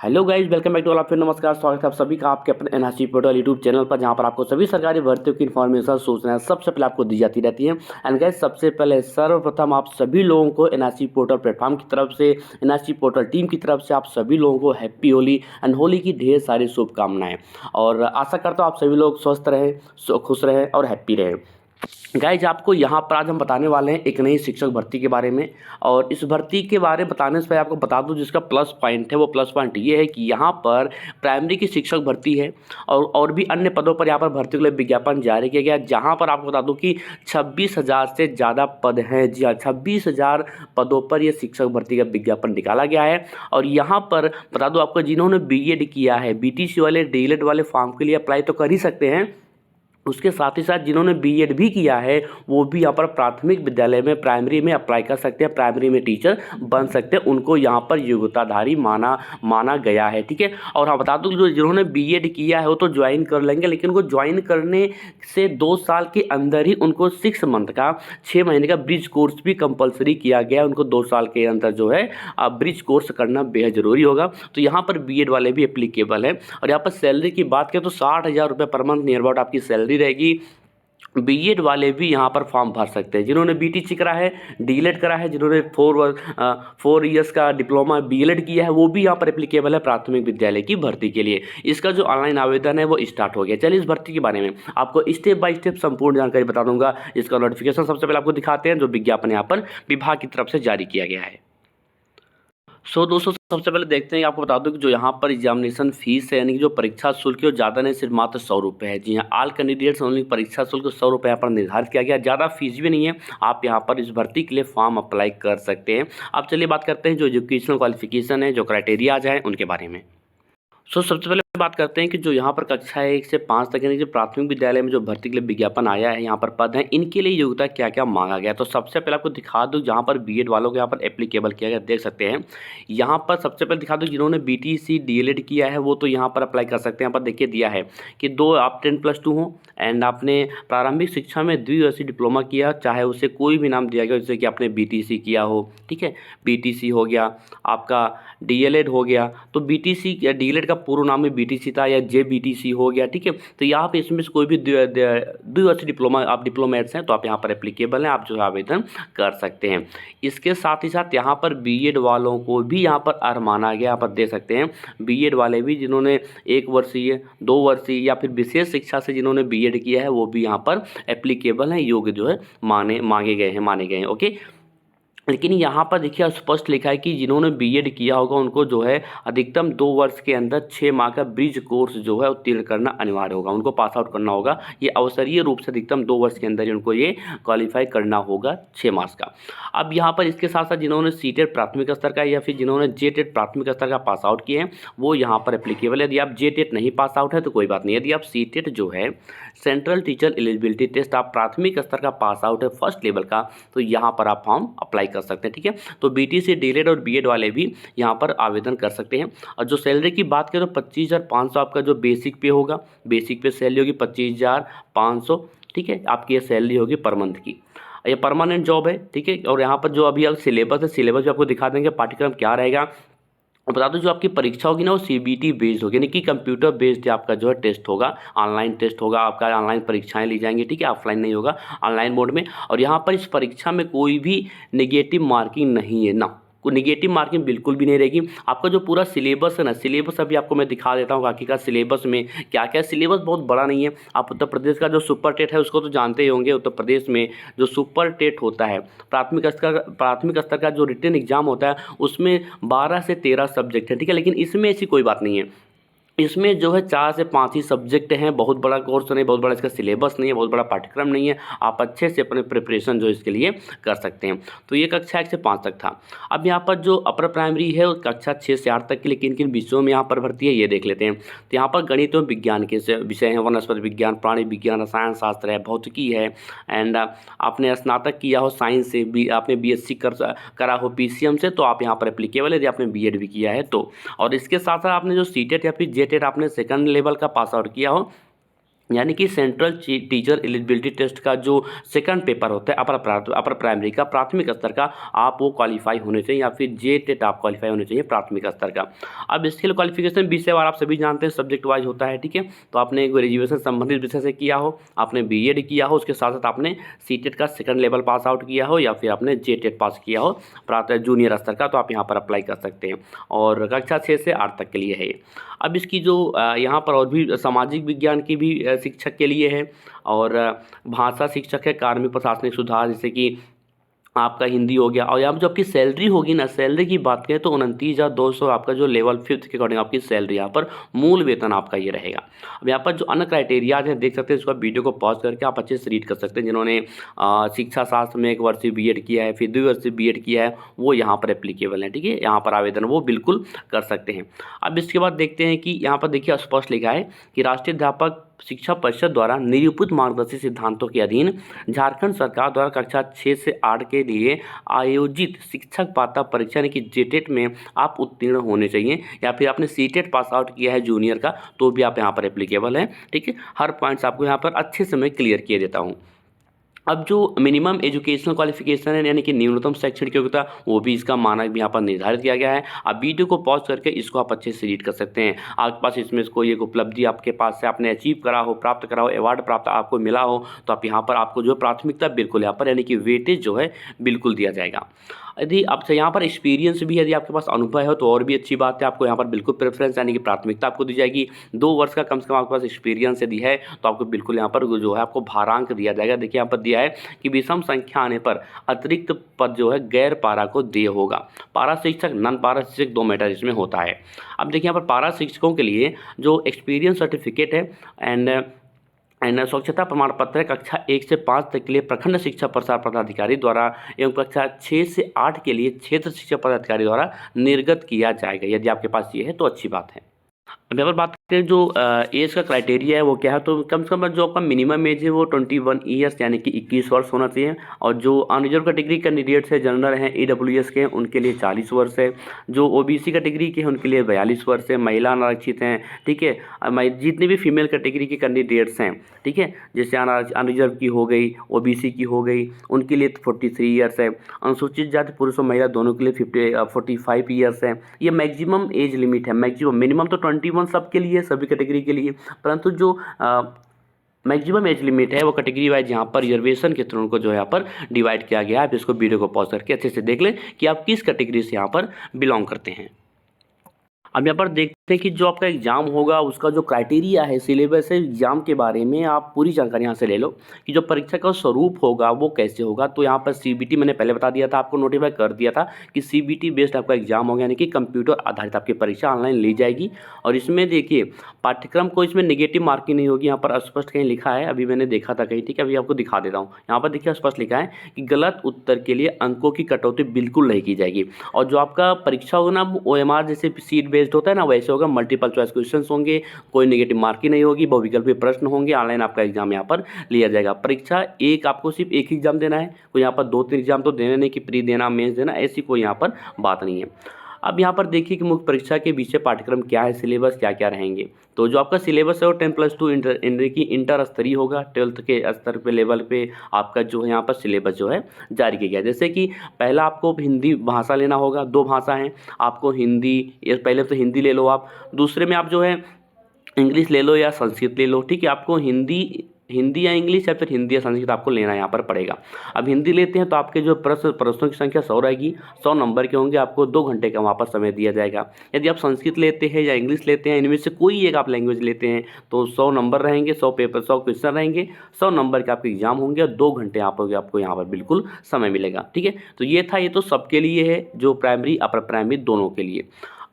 Hello guys, welcome back to all of you. नमस्कार, स्वागत है आप सभी का आपके अपने एनआरसी पोर्टल यूट्यूब चैनल पर, जहां पर आपको सभी सरकारी भर्तियों की इन्फॉर्मेशन सूचना सबसे पहले आपको दी जाती रहती है। एंड गाइस, सबसे पहले सर्वप्रथम आप सभी लोगों को एनआरसी पोर्टल प्लेटफॉर्म की तरफ से, एनआरसी पोर्टल टीम की तरफ से आप सभी लोगों को हैप्पी होली एंड होली की ढेर सारी शुभकामनाएं। और आशा करता हूँ आप सभी लोग स्वस्थ रहें, खुश रहें और हैप्पी रहें। गाइज, आपको यहाँ पर आज हम बताने वाले हैं एक नई शिक्षक भर्ती के बारे में। और इस भर्ती के बारे में बताने से पहले आपको बता दूं, जिसका प्लस पॉइंट है वो प्लस पॉइंट ये है कि यहाँ पर प्राइमरी की शिक्षक भर्ती है और भी अन्य पदों पर यहाँ पर भर्ती के लिए विज्ञापन जारी किया गया है, जहाँ पर आपको बता दूं कि 26,000 से ज़्यादा पद हैं। जी हाँ, 26,000 पदों पर यह शिक्षक भर्ती का विज्ञापन निकाला गया है। और यहाँ पर बता दूं आपको, जिन्होंने बीएड किया है, बीटीसी वाले, डीएलएड वाले फॉर्म के लिए अप्लाई तो कर ही सकते हैं। उसके साथ ही साथ जिन्होंने बीएड भी किया है वो भी यहाँ पर प्राथमिक विद्यालय में प्राइमरी में अप्लाई कर सकते हैं, प्राइमरी में टीचर बन सकते हैं। उनको यहाँ पर योग्यताधारी माना गया है। ठीक है। और हाँ, बता दूँ, जो जिन्होंने बीएड किया है वो तो ज्वाइन कर लेंगे, लेकिन उनको ज्वाइन करने से 2 साल के अंदर ही उनको 6 मंथ का, 6 महीने का ब्रिज कोर्स भी कंपलसरी किया गया है। उनको 2 साल के अंदर जो है ब्रिज कोर्स करना बेहद ज़रूरी होगा। तो यहाँ पर बीएड वाले भी एप्लीकेबल है। और यहाँ पर सैलरी की बात करें तो 60,000 रुपये पर मंथ नियर अबाउट आपकी सैलरी रहेगी। बीएड वाले भी यहाँ पर फॉर्म भर सकते हैं, जिन्होंने बीटीसी करा है, डीएलएड करा है, जिन्होंने 4 इयर्स का डिप्लोमा बीएलएड किया है, वो भी यहाँ पर एप्लीकेबल है प्राथमिक विद्यालय की भर्ती के लिए। इसका जो ऑनलाइन आवेदन है वो स्टार्ट हो गया। चलिए, इस भर्ती के बारे में आपको स्टेप बाय स्टेप संपूर्ण जानकारी बता दूंगा। इसका नोटिफिकेशन सबसे पहले आपको दिखाते हैं, जो विज्ञापन यहाँ पर विभाग की तरफ से जारी किया गया है। दोस्तों, सबसे पहले देखते हैं। आपको बता दूं कि जो यहाँ पर एग्जामिनेशन फीस है, यानी कि जो परीक्षा शुल्क है, वो ज़्यादा नहीं, सिर्फ मात्र 100 रुपये है। जी हाँ, ऑल कैंडिडेट्स ओनली परीक्षा शुल्क 100 रुपये यहाँ पर निर्धारित किया गया। ज़्यादा फीस भी नहीं है, आप यहाँ पर इस भर्ती के लिए फॉर्म अप्लाई कर सकते हैं। अब चलिए बात करते हैं जो एजुकेशनल क्वालिफिकेशन है, जो क्राइटेरिया है उनके बारे में। सबसे पहले बात करते हैं कि जो यहाँ पर कक्षा 1 से 5 तक, यानी कि प्राथमिक विद्यालय में जो भर्ती के लिए विज्ञापन आया है, यहाँ पर पद हैं, इनके लिए योग्यता क्या क्या मांगा गया। तो सबसे पहले आपको दिखा दूँ, जहाँ पर बीएड वालों को यहाँ पर एप्लीकेबल किया गया, देख सकते हैं। यहाँ पर सबसे पहले दिखा दूँ, जिन्होंने बीटीसी डीएलएड किया है वो तो यहाँ पर अप्लाई कर सकते हैं। यहाँ पर देखिए दिया है कि 2 आप 10+2 हो एंड आपने प्रारंभिक शिक्षा में द्विवर्षीय डिप्लोमा किया, चाहे उसे कोई भी नाम दिया गया, जैसे कि आपने बीटीसी किया हो। ठीक है, बीटीसी हो गया, आपका डीएलएड हो गया। तो बीटीसी या डीएलएड का पूर्ण नाम में बीटीसी था, या जेबीटीसी हो गया। ठीक है, तो यहाँ पे इसमें से कोई भी द्विवर्षीय डिप्लोमा, आप डिप्लोमेट्स हैं तो आप यहाँ पर एप्लीकेबल हैं, आप जो है आवेदन कर सकते हैं। इसके साथ ही साथ यहाँ पर बीएड वालों को भी यहाँ पर अर्ह माना गया। यहाँ पर देख सकते हैं, बीएड वाले भी जिन्होंने 1 वर्षीय, 2 वर्षीय या फिर विशेष शिक्षा से जिन्होंने बीएड किया है वो भी यहाँ पर एप्लीकेबल हैं, योग्य जो है माने गए हैं। ओके, लेकिन यहाँ पर देखिए स्पष्ट लिखा है कि जिन्होंने बीएड किया होगा उनको जो है अधिकतम 2 वर्ष के अंदर 6 माह का ब्रिज कोर्स जो है उत्तीर्ण करना अनिवार्य होगा, उनको पास आउट करना होगा। ये अवसरीय रूप से अधिकतम 2 वर्ष के अंदर ही उनको ये क्वालिफाई करना होगा 6 मास का। अब यहाँ पर इसके साथ साथ जिन्होंने सीटेट प्राथमिक स्तर का या फिर जिन्होंने जेटेट प्राथमिक स्तर का पास आउट किए हैं वो यहाँ पर एप्लीकेबल है। यदि आप जेटेट नहीं पास आउट है तो कोई बात नहीं। यदि आप सीटेट जो है सेंट्रल टीचर एलिजिबिलिटी टेस्ट, आप प्राथमिक स्तर का पास आउट है फर्स्ट लेवल का, तो यहाँ पर आप फॉर्म अप्लाई कर सकते हैं। ठीक है, तो बीटीसी डीएलएड और बीएड वाले भी यहाँ पर आवेदन कर सकते हैं। और जो सैलरी की बात करें तो 25,500 आपका जो बेसिक पे होगा, बेसिक पे सैलरी होगी 25,500। ठीक है, आपकी ये सैलरी होगी पर मंथ की। ये परमानेंट जॉब है। ठीक है, और यहाँ पर जो अभी सिलेबस है, सिलेबस भी आपको दिखा देंगे, पाठ्यक्रम क्या रहेगा। बता दो, जो आपकी परीक्षा होगी ना वो सीबीटी बेस्ड होगी, यानी कि कंप्यूटर बेस्ड आपका जो है टेस्ट होगा, ऑनलाइन टेस्ट होगा आपका, ऑनलाइन परीक्षाएं ली जाएंगी। ठीक है, ऑफलाइन नहीं होगा, ऑनलाइन मोड में। और यहाँ पर इस परीक्षा में कोई भी नेगेटिव मार्किंग नहीं है ना, कोई नेगेटिव मार्किंग बिल्कुल भी नहीं रहेगी। आपका जो पूरा सिलेबस है ना, सिलेबस अभी आपको मैं दिखा देता हूँ बाकी का सिलेबस में क्या क्या। सिलेबस बहुत बड़ा नहीं है। आप उत्तर प्रदेश का जो सुपर टेट है उसको तो जानते ही होंगे। उत्तर प्रदेश में जो सुपर टेट होता है, प्राथमिक स्तर का जो रिटन एग्जाम होता है, उसमें 12 से 13 सब्जेक्ट है। ठीक है, लेकिन इसमें ऐसी कोई बात नहीं है। इसमें जो है 4 से 5 ही सब्जेक्ट हैं। बहुत बड़ा कोर्स नहीं, बहुत बड़ा इसका सिलेबस नहीं है, बहुत बड़ा पाठ्यक्रम नहीं है। आप अच्छे से अपने प्रिपरेशन जो इसके लिए कर सकते हैं। तो ये कक्षा 1 से 5 तक था। अब यहाँ पर जो अपर प्राइमरी है कक्षा 6 से 8 तक के लिए किन किन विषयों में यहाँ पर भर्ती है ये देख लेते हैं। तो यहाँ पर गणित एवं विज्ञान के विषय हैं, वनस्पति विज्ञान, प्राणी विज्ञान, रसायन शास्त्र है, भौतिकी है। एंड आपने स्नातक किया हो साइंस से, आपने बीएससी करा हो पीसीएम से, तो आप यहाँ पर एप्लीकेबल है। यदि आपने बीएड भी किया है तो। और इसके साथ साथ आपने जो सीटेट या फिर जेटेट आपने सेकंड लेवल का पास आउट किया हो यानी कि सेंट्रल टीचर एलिजिबिलिटी टेस्ट का जो सेकंड पेपर होता है अपर प्राइमरी का प्राथमिक स्तर का, आप वो क्वालिफाई होने चाहिए, या फिर जे टेट आप क्वालिफाई होने चाहिए प्राथमिक स्तर का। अब इसके लिए क्वालिफिकेशन विषयवार आप सभी जानते हैं, सब्जेक्ट वाइज होता है, ठीक है। तो आपने ग्रेजुएशन संबंधित विषय से किया हो, आपने बीएड किया हो, उसके साथ साथ आपने सीटेट का सेकंड लेवल पास आउट किया हो, या फिर आपने जे टेट पास किया हो जूनियर स्तर का, तो आप यहाँ पर अप्लाई कर सकते हैं। और कक्षा 6 से 8 तक के लिए है ये। अब इसकी जो यहाँ पर और भी सामाजिक विज्ञान की भी शिक्षक के लिए है, और भाषा शिक्षक है, कार्मिक प्रशासनिक सुधार, जैसे कि आपका हिंदी हो गया। और यहाँ पर जो आपकी सैलरी होगी ना, सैलरी की बात करें तो 29,200 आपका जो लेवल 5th के अकॉर्डिंग आपकी सैलरी यहाँ पर मूल वेतन आपका ये रहेगा। अब यहाँ पर जो अन्य क्राइटेरियाज हैं देख सकते हैं, इसका वीडियो को पॉज करके आप अच्छे से रीड कर सकते हैं। जिन्होंने शिक्षा शास्त्र में 1 वर्षीय बीएड किया है, फिर 2 वर्षीय बीएड किया है, वो यहाँ पर एप्लीकेबल है, ठीक है। यहाँ पर आवेदन वो बिल्कुल कर सकते हैं। अब इसके बाद देखते हैं कि यहाँ पर देखिए स्पष्ट लिखा है कि राष्ट्रीय अध्यापक शिक्षा परिषद द्वारा निरूपित मार्गदर्शी सिद्धांतों के अधीन झारखंड सरकार द्वारा कक्षा 6 से 8 के लिए आयोजित शिक्षक पात्रता परीक्षा यानी कि जेटेट में आप उत्तीर्ण होने चाहिए, या फिर आपने सीटेट पास आउट किया है जूनियर का, तो भी आप यहाँ पर एप्लीकेबल है, ठीक है। हर पॉइंट्स आपको यहाँ पर अच्छे से मैं क्लियर किए देता हूँ। अब जो मिनिमम एजुकेशनल क्वालिफिकेशन है, यानी कि न्यूनतम शैक्षणिक योग्यता, वो भी इसका मानक भी यहाँ पर निर्धारित किया गया है। आप वीडियो को पॉज करके इसको आप अच्छे से रीड कर सकते हैं। आपके पास इसमें कोई एक उपलब्धि आपके पास से आपने अचीव करा हो, प्राप्त करा हो, अवार्ड प्राप्त आपको मिला हो, तो आप यहाँ पर आपको जो प्राथमिकता बिल्कुल यहाँ पर यानी कि वेटेज जो है बिल्कुल दिया जाएगा। यदि आपसे यहाँ पर एक्सपीरियंस भी, यदि आपके पास अनुभव है तो और भी अच्छी बात है, आपको यहाँ पर बिल्कुल प्रेफरेंस यानी कि प्राथमिकता आपको दी जाएगी। 2 वर्ष का कम से कम आपके पास एक्सपीरियंस यदि है तो आपको बिल्कुल यहाँ पर जो है आपको भारांक दिया जाएगा। देखिए यहाँ पर दिया है कि विषम संख्या आने पर अतिरिक्त पद जो है गैर पारा को देय होगा। पारा शिक्षक, नॉन पारा शिक्षक 2 मैटर इसमें होता है। अब देखिए यहाँ पर पारा शिक्षकों के लिए जो एक्सपीरियंस सर्टिफिकेट है एंड स्वच्छता प्रमाण पत्र है, कक्षा 1 से 5 तक के लिए प्रखंड शिक्षा प्रसार पदाधिकारी द्वारा एवं कक्षा 6 से 8 के लिए क्षेत्र शिक्षा पदाधिकारी द्वारा निर्गत किया जाएगा। यदि आपके पास ये है तो अच्छी बात है। अब यहाँ पर बात करें जो एज का क्राइटेरिया है वो क्या है, तो कम से कम जो आपका मिनिमम एज है वो 21 ईयर्स यानी कि 21 वर्ष होना चाहिए। और जो अनरिजर्व कैटेगरी कैंडिडेट्स है, जनरल हैं, ईडब्ल्यूएस के हैं, उनके लिए 40 वर्ष है। जो ओबीसी कैटेगरी के हैं उनके लिए 42 वर्ष है। महिला अनारक्षित हैं, ठीक है। जितने भी फीमेल कैटेगरी के कैंडिडेट्स हैं, ठीक है, जैसे अनरिजर्व की हो गई, ओबीसी की हो गई, उनके लिए 43 ईयर्स है। अनुसूचित जाति पुरुष और महिला दोनों के लिए 45 ईयर्स है। ये मैक्सिमम एज लिमिट है। मैक्सिमम, मिनिमम तो 21 सबके लिए, सभी कैटेगरी के लिए, परंतु जो मैक्सिमम एज लिमिट है वो कैटेगरी वाइज यहाँ पर रिजर्वेशन के थ्रू उनको जो है यहाँ पर डिवाइड किया गया है। आप इसको वीडियो को पॉज करके अच्छे से देख लें कि आप किस कैटेगरी से यहाँ पर बिलोंग करते हैं। अब यहाँ पर देखते हैं कि जो आपका एग्ज़ाम होगा उसका जो क्राइटेरिया है, सिलेबस है, एग्ज़ाम के बारे में आप पूरी जानकारी यहाँ से ले लो कि जो परीक्षा का स्वरूप होगा वो कैसे होगा। तो यहाँ पर सीबीटी मैंने पहले बता दिया था, आपको नोटिफाई कर दिया था कि सीबीटी बेस्ड आपका एग्ज़ाम होगा, यानी कि कंप्यूटर आधारित आपकी परीक्षा ऑनलाइन ली जाएगी। और इसमें देखिए पाठ्यक्रम को इसमें नेगेटिव मार्किंग नहीं होगी। यहाँ पर स्पष्ट कहीं लिखा है, अभी मैंने देखा था कहीं, ठीक है, अभी आपको दिखा देता हूँ। यहाँ पर देखिए स्पष्ट लिखा है कि गलत उत्तर के लिए अंकों की कटौती बिल्कुल नहीं की जाएगी। और जो आपका परीक्षा होगा ना OMR जैसे सीट बेस्ड होता है ना, वैसे होगा। मल्टीपल चॉइस क्वेश्चंस होंगे, कोई नेगेटिव मार्किंग नहीं होगी, बहुविकल्पीय प्रश्न होंगे। ऑनलाइन आपका एग्जाम यहाँ पर लिया जाएगा। परीक्षा आपको सिर्फ एक एग्जाम देना है, कोई यहाँ पर 2-3 एग्जाम तो देने नहीं कि प्री देना, मेंस देना, ऐसी कोई यहाँ पर बात नहीं है। अब यहाँ पर देखिए कि मुख्य परीक्षा के विषय पाठ्यक्रम क्या है, सिलेबस क्या क्या रहेंगे। तो जो आपका सिलेबस है वो 10+2 इंटर स्तरीय होगा। 12th के स्तर पे लेवल पे आपका जो है यहाँ पर सिलेबस जो है जारी किया गया। जैसे कि पहला आपको हिंदी भाषा लेना होगा, 2 भाषा हैं आपको हिंदी, पहले तो हिंदी ले लो आप, दूसरे में आप जो है इंग्लिश ले लो या संस्कृत ले लो, ठीक है। आपको हिंदी या इंग्लिश या फिर हिंदी या संस्कृत आपको लेना यहाँ पर पड़ेगा। अब हिंदी लेते हैं तो आपके जो प्रश्नों की संख्या 100 रहेगी, 100 नंबर के होंगे, आपको 2 घंटे का वहाँ पर समय दिया जाएगा। यदि आप संस्कृत लेते हैं या इंग्लिश लेते हैं, इनमें से कोई एक आप लैंग्वेज लेते हैं तो 100 नंबर रहेंगे, 100 क्वेश्चन रहेंगे, 100 नंबर के आपके एग्जाम होंगे और 2 घंटे आपको यहाँ पर बिल्कुल समय मिलेगा, ठीक है। तो ये था, ये तो सबके लिए है, जो प्राइमरी अपर प्राइमरी दोनों के लिए।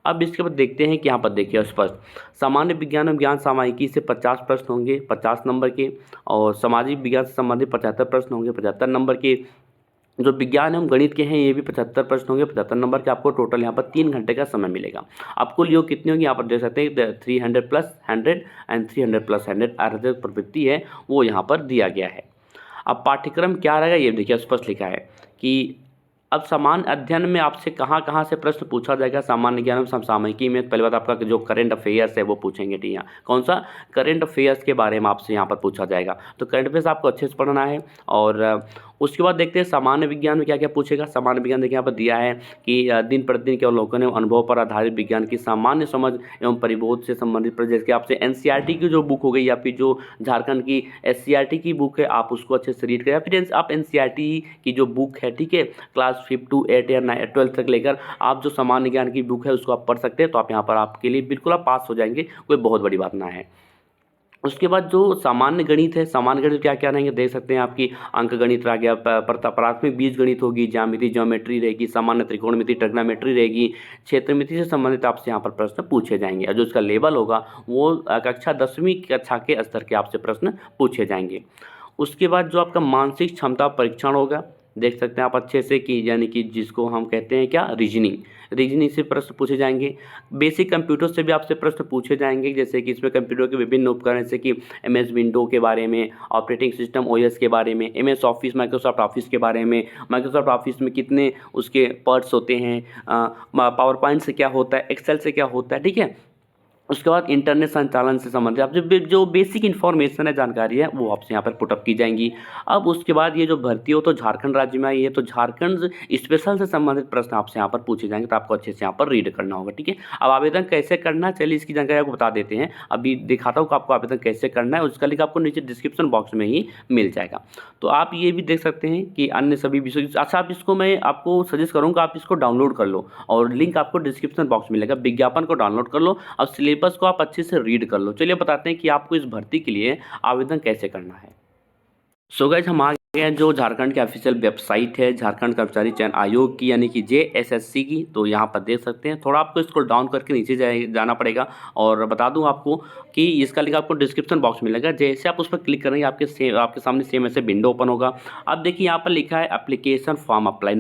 अब इसके बाद देखते हैं कि यहाँ पर देखिए स्पष्ट सामान्य विज्ञान एवं ज्ञान सामायिकी से 50 प्रश्न होंगे 50 नंबर के, और सामाजिक विज्ञान से संबंधित 75 प्रश्न होंगे 75 नंबर के। जो विज्ञान एवं गणित के हैं ये भी 75 प्रश्न होंगे 75 नंबर के। आपको टोटल यहाँ पर 3 घंटे का समय मिलेगा। आपको लियो कितनी होगी यहाँ पर देख सकते हैं, 300+100 एंड 300+100 आर्थिक प्रवृत्ति है वो यहाँ पर दिया गया है। अब पाठ्यक्रम क्या रहेगा ये देखिए स्पष्ट लिखा है कि अब सामान्य अध्ययन में आपसे कहाँ कहाँ से प्रश्न पूछा जाएगा, सामान्य ज्ञान में, समसामयिकी में। पहले बात आपका जो करंट अफेयर्स है वो पूछेंगे, ठीक है। कौन सा? करंट अफेयर्स के बारे में आपसे यहाँ पर पूछा जाएगा। तो करंट अफेयर्स आपको अच्छे से पढ़ना है। और उसके बाद देखते हैं सामान्य विज्ञान में क्या क्या पूछेगा। सामान्य विज्ञान देखिए यहाँ पर दिया है कि दिन प्रतिदिन के अवलोकन एवं अनुभव पर आधारित विज्ञान की सामान्य समझ एवं परिबोध से संबंधित प्रोजेक्ट की आपसे एनसीईआरटी की जो बुक हो गई या फिर जो झारखंड की एससीईआरटी की बुक है आप उसको अच्छे से रीड करें, या फिर आप एनसीईआरटी की जो बुक है, ठीक है, क्लास 5 to 8 या 12 तक लेकर आप जो सामान्य ज्ञान की बुक है उसको आप पढ़ सकते हैं। तो आप यहाँ पर आपके लिए बिल्कुल आप पास हो जाएंगे, कोई बहुत बड़ी बात ना है। उसके बाद जो सामान्य गणित है, सामान्य गणित क्या क्या रहेंगे देख सकते हैं। आपकी अंक गणित रह गया, प्राथमिक बीज गणित होगी, ज्यामिति ज्योमेट्री रहेगी, सामान्य त्रिकोणमिति ट्रिग्नोमेट्री रहेगी, क्षेत्रमिति से संबंधित आपसे यहाँ पर प्रश्न पूछे जाएंगे। और जो इसका लेवल होगा वो कक्षा 10वीं कक्षा के स्तर के आपसे प्रश्न पूछे जाएंगे। उसके बाद जो आपका मानसिक क्षमता परीक्षण होगा, देख सकते हैं आप अच्छे से कि यानी कि जिसको हम कहते हैं क्या, रीजनिंग से प्रश्न पूछे जाएंगे। बेसिक कंप्यूटर से भी आपसे प्रश्न पूछे जाएंगे, जैसे कि इसमें कंप्यूटर के विभिन्न उपकरण जैसे कि एमएस विंडो के बारे में, ऑपरेटिंग सिस्टम ओएस के बारे में, एमएस ऑफिस माइक्रोसॉफ्ट ऑफिस के बारे में, माइक्रोसॉफ्ट ऑफिस में कितने उसके पार्ट्स होते हैं, पावर पॉइंट से क्या होता है, एक्सेल से क्या होता है, ठीक है। उसके बाद इंटरनेट संचालन से संबंधित आप जो बेसिक इन्फॉर्मेशन है, जानकारी है, वो आपसे यहाँ पर पुटअप की जाएंगी। अब उसके बाद ये जो भर्ती हो तो झारखंड राज्य में आई है, तो झारखंड स्पेशल से संबंधित प्रश्न आपसे यहाँ पर पूछे जाएंगे, तो आपको अच्छे से यहाँ पर रीड करना होगा, ठीक है। अब आवेदन कैसे करना है, चलिए इसकी जानकारी आपको बता देते हैं। अभी दिखाता हूँ कि आपको आवेदन कैसे करना है, उसका लिंक आपको नीचे डिस्क्रिप्शन बॉक्स में ही मिल जाएगा। तो आप ये भी देख सकते हैं कि अन्य सभी विषय, अच्छा आप इसको मैं आपको सजेस्ट करूँगा आप इसको डाउनलोड कर लो, और लिंक आपको डिस्क्रिप्शन बॉक्स में मिलेगा। विज्ञापन को डाउनलोड कर लो, अब सिलेबस को आप अच्छे से रीड कर लो। चलिए बताते हैं कि आपको इस भर्ती के लिए आवेदन कैसे करना है। सो गाइस हम आ गए हैं जो झारखंड की ऑफिशियल वेबसाइट है, झारखंड कर्मचारी चयन आयोग की, यानी कि जेएसएससी की। तो यहाँ पर देख सकते हैं, थोड़ा आपको स्क्रॉल डाउन करके नीचे जाना पड़ेगा। और बता दूं आपको कि इसका लिंक आपको डिस्क्रिप्शन बॉक्स में मिलेगा। जैसे आप उस पर क्लिक करेंगे आपके सामने सेम ऐसे विंडो ओपन होगा। अब देखिए यहाँ पर लिखा है application form apply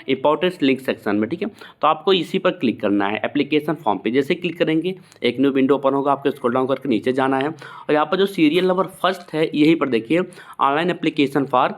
important link section में, ठीक है। तो आपको इसी पर क्लिक करना है, एप्लीकेशन फॉर्म पे जैसे क्लिक करेंगे एक न्यू विंडो ओपन होगा, आपको स्क्रॉल डाउन करके नीचे जाना है। और यहाँ पर जो सीरियल नंबर फर्स्ट है यहीं पर देखिए, online application for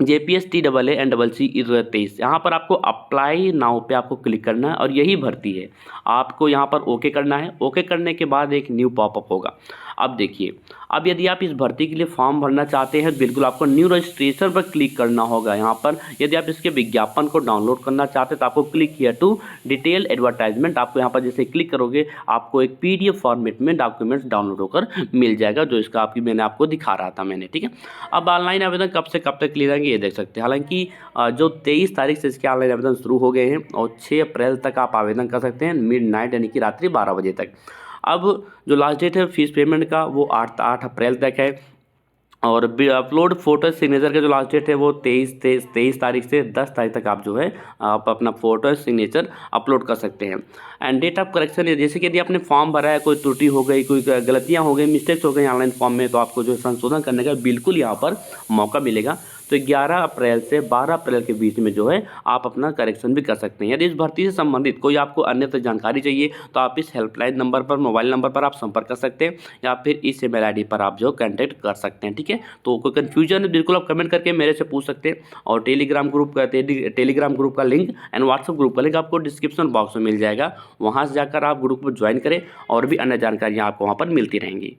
JPS TAA and CC 23, यहाँ पर आपको अप्लाई नाउ पे आपको क्लिक करना है और यही भर्ती है। आपको यहाँ पर ओके करना है। ओके करने के बाद एक न्यू पॉपअप होगा। अब देखिए, अब यदि आप इस भर्ती के लिए फॉर्म भरना चाहते हैं बिल्कुल आपको न्यू रजिस्ट्रेशन पर क्लिक करना होगा। यहाँ पर यदि आप इसके विज्ञापन को डाउनलोड करना चाहते हैं तो आपको click here to detail advertisement, आपको यहाँ पर जैसे क्लिक करोगे आपको एक PDF फॉर्मेट में डॉक्यूमेंट्स डाउनलोड होकर मिल जाएगा, जो इसका मैंने आपको दिखा रहा था मैंने, ठीक है। अब ऑनलाइन आवेदन कब से कब तक लिए जाएंगे ये देख सकते हैं। हालांकि जो 23 तारीख से इसके ऑनलाइन आवेदन शुरू हो गए हैं और 6 अप्रैल तक आप आवेदन कर सकते हैं, मिडनाइट यानी कि रात्रि 12 बजे तक। अब जो लास्ट डेट है फीस पेमेंट का वो 8 अप्रैल तक है। और अपलोड फोटो सिग्नेचर का जो लास्ट डेट है वो 23 तारीख से 10 तारीख तक आप जो है आप अपना फोटो सिग्नेचर अपलोड कर सकते हैं। एंड डेट ऑफ करेक्शन, जैसे कि यदि आपने फॉर्म भरा है, कोई त्रुटि हो गई, कोई गलतियां हो गई, मिस्टेक्स हो गई ऑनलाइन फॉर्म में, तो आपको जो संशोधन करने का बिल्कुल यहाँ पर मौका मिलेगा। तो 11 अप्रैल से 12 अप्रैल के बीच में जो है आप अपना करेक्शन भी कर सकते हैं। यदि इस भर्ती से संबंधित कोई आपको अन्य जानकारी चाहिए तो आप इस हेल्पलाइन नंबर पर, मोबाइल नंबर पर आप संपर्क कर सकते हैं, या फिर इस ईमेल आईडी पर आप जो कॉन्टैक्ट कर सकते हैं, ठीक है। तो कोई कन्फ्यूजन है बिल्कुल आप कमेंट करके मेरे से पूछ सकते हैं। और टेलीग्राम ग्रुप का लिंक एंड व्हाट्सएप ग्रुप का लिंक आपको डिस्क्रिप्शन बॉक्स में मिल जाएगा, वहाँ से जाकर आप ग्रुप में ज्वाइन करें और भी अन्य जानकारियाँ आपको वहाँ पर मिलती रहेंगी।